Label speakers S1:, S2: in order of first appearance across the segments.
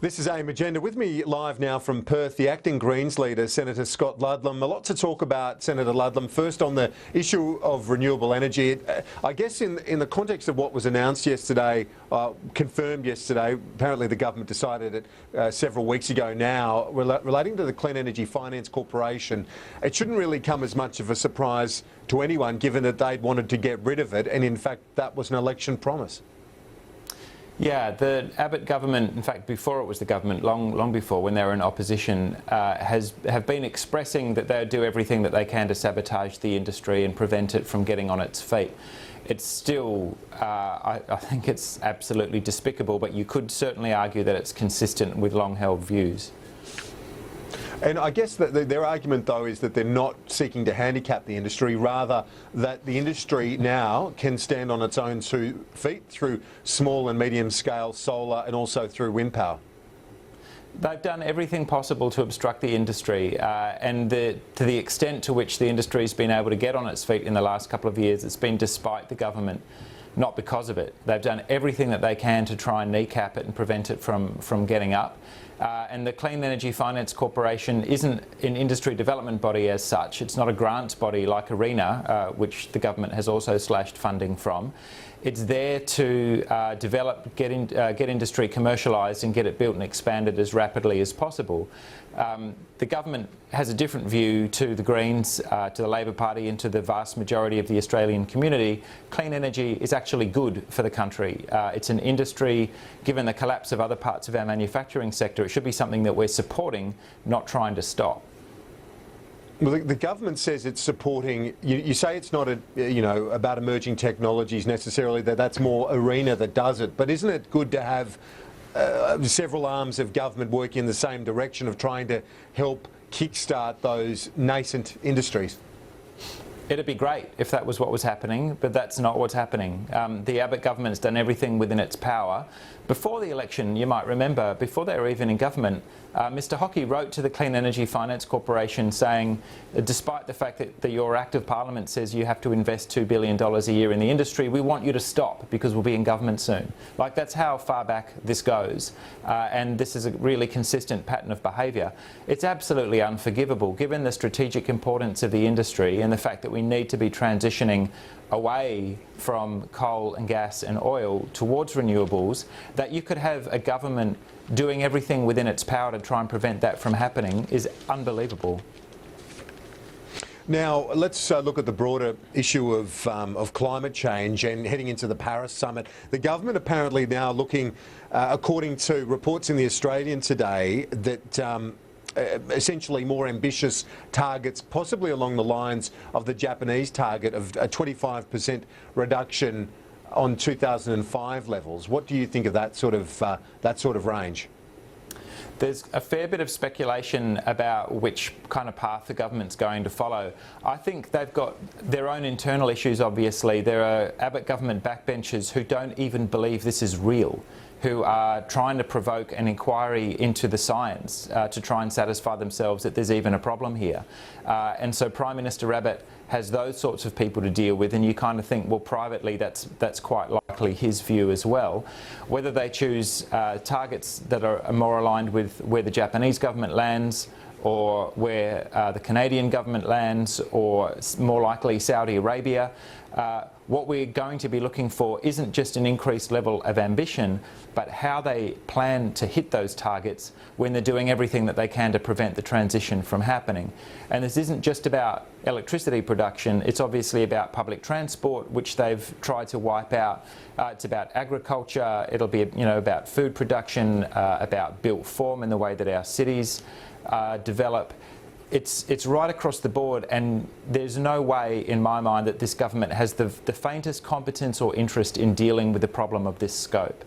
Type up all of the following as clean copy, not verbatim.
S1: This is AIM Agenda. With me live now from Perth, the acting Greens leader, Senator Scott Ludlam. A lot to talk about, Senator Ludlam. First, on the issue of renewable energy. I guess in the context of what was announced yesterday, confirmed yesterday, apparently the government decided it several weeks ago now, relating to the Clean Energy Finance Corporation, it shouldn't really come as much of a surprise to anyone, given that they'd wanted to get rid of it, and in fact that was an election promise.
S2: Yeah, the Abbott government, in fact, before it was the government, long before, when they were in opposition, have been expressing that they'll do everything that they can to sabotage the industry and prevent it from getting on its feet. It's still, I think it's absolutely despicable, but you could certainly argue that it's consistent with long-held views.
S1: And I guess that their argument, though, is that they're not seeking to handicap the industry, rather that the industry now can stand on its own 2 feet through small and medium-scale solar and also through wind power.
S2: They've done everything possible to obstruct the industry, and to the extent to which the industry has been able to get on its feet in the last couple of years, it's been despite the government, not because of it. They've done everything that they can to try and kneecap it and prevent it from getting up. And the Clean Energy Finance Corporation isn't an industry development body as such. It's not a grants body like ARENA, which the government has also slashed funding from. It's there to develop, get industry commercialised and get it built and expanded as rapidly as possible. The government has a different view to the Greens, to the Labor Party and to the vast majority of the Australian community. Clean energy is actually good for the country. It's an industry, given the collapse of other parts of our manufacturing sector, it should be something that we're supporting, not trying to stop.
S1: Well, the government says it's supporting. You say it's not about emerging technologies necessarily. That's more ARENA that does it. But isn't it good to have several arms of government working in the same direction of trying to help kickstart those nascent industries?
S2: It'd be great if that was what was happening, but that's not what's happening. The Abbott government has done everything within its power. Before the election, you might remember, before they were even in government, Mr Hockey wrote to the Clean Energy Finance Corporation saying, despite the fact that your Act of Parliament says you have to invest $2 billion a year in the industry, we want you to stop because we'll be in government soon. Like, that's how far back this goes. And this is a really consistent pattern of behaviour. It's absolutely unforgivable, given the strategic importance of the industry and the fact that we need to be transitioning away from coal and gas and oil towards renewables, that you could have a government doing everything within its power to try and prevent that from happening is unbelievable.
S1: Now, let's look at the broader issue of climate change and heading into the Paris summit. The government apparently now looking, according to reports in The Australian today, that essentially more ambitious targets, possibly along the lines of the Japanese target of a 25% reduction on 2005 levels. What do you think of that sort of range?
S2: There's a fair bit of speculation about which kind of path the government's going to follow. I think they've got their own internal issues, obviously. There are Abbott government backbenchers who don't even believe this is real, who are trying to provoke an inquiry into the science to try and satisfy themselves that there's even a problem here. And so Prime Minister Abbott has those sorts of people to deal with, and you kind of think, well, privately that's quite likely his view as well. Whether they choose targets that are more aligned with where the Japanese government lands, or where the Canadian government lands, or more likely Saudi Arabia, what we're going to be looking for isn't just an increased level of ambition, but how they plan to hit those targets when they're doing everything that they can to prevent the transition from happening. And this isn't just about electricity production, it's obviously about public transport, which they've tried to wipe out. It's about agriculture, it'll be about food production, about built form and the way that our cities develop. It's right across the board, and there's no way in my mind that this government has the faintest competence or interest in dealing with a problem of this scope.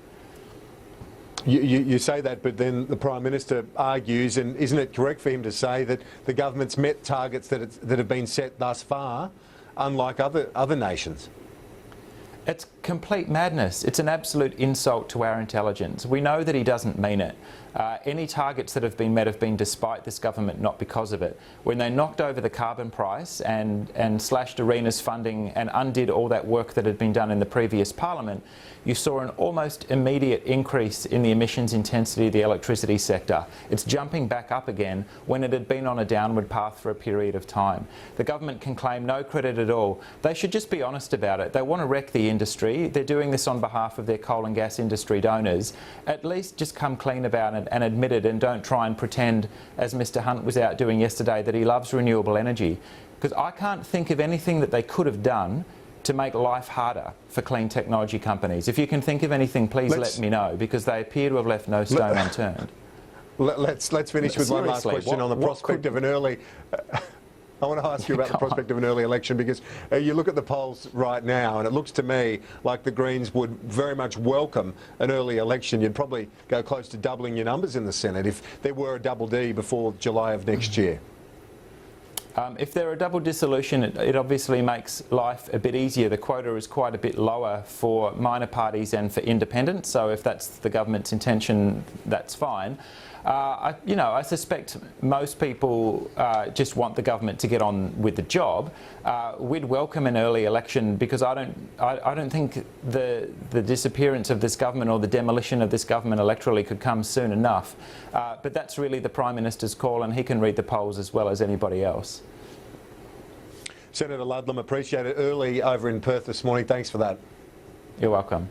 S1: You say that, but then the Prime Minister argues, and isn't it correct for him to say that the government's met targets that have been set thus far, unlike other nations? It's
S2: complete madness. It's an absolute insult to our intelligence. We know that he doesn't mean it. Any targets that have been met have been despite this government, not because of it. When they knocked over the carbon price and slashed ARENA's funding and undid all that work that had been done in the previous parliament, you saw an almost immediate increase in the emissions intensity of the electricity sector. It's jumping back up again when it had been on a downward path for a period of time. The government can claim no credit at all. They should just be honest about it. They want to wreck the industry. They're doing this on behalf of their coal and gas industry donors. At least just come clean about it and admit it, and don't try and pretend, as Mr Hunt was out doing yesterday, that he loves renewable energy. Because I can't think of anything that they could have done to make life harder for clean technology companies. If you can think of anything, please let me know, because they appear to have left no stone unturned.
S1: Let's finish with one last question on the prospect of an early... I want to ask you about the prospect of an early election, because you look at the polls right now and it looks to me like the Greens would very much welcome an early election. You'd probably go close to doubling your numbers in the Senate if there were a double D before July of next year.
S2: If there are double dissolution, it obviously makes life a bit easier. The quota is quite a bit lower for minor parties and for independents, so if that's the government's intention, that's fine. I suspect most people just want the government to get on with the job. We'd welcome an early election, because I don't think the disappearance of this government or the demolition of this government electorally could come soon enough. But that's really the Prime Minister's call, and he can read the polls as well as anybody else.
S1: Senator Ludlam, appreciate it early over in Perth this morning. Thanks for that.
S2: You're welcome.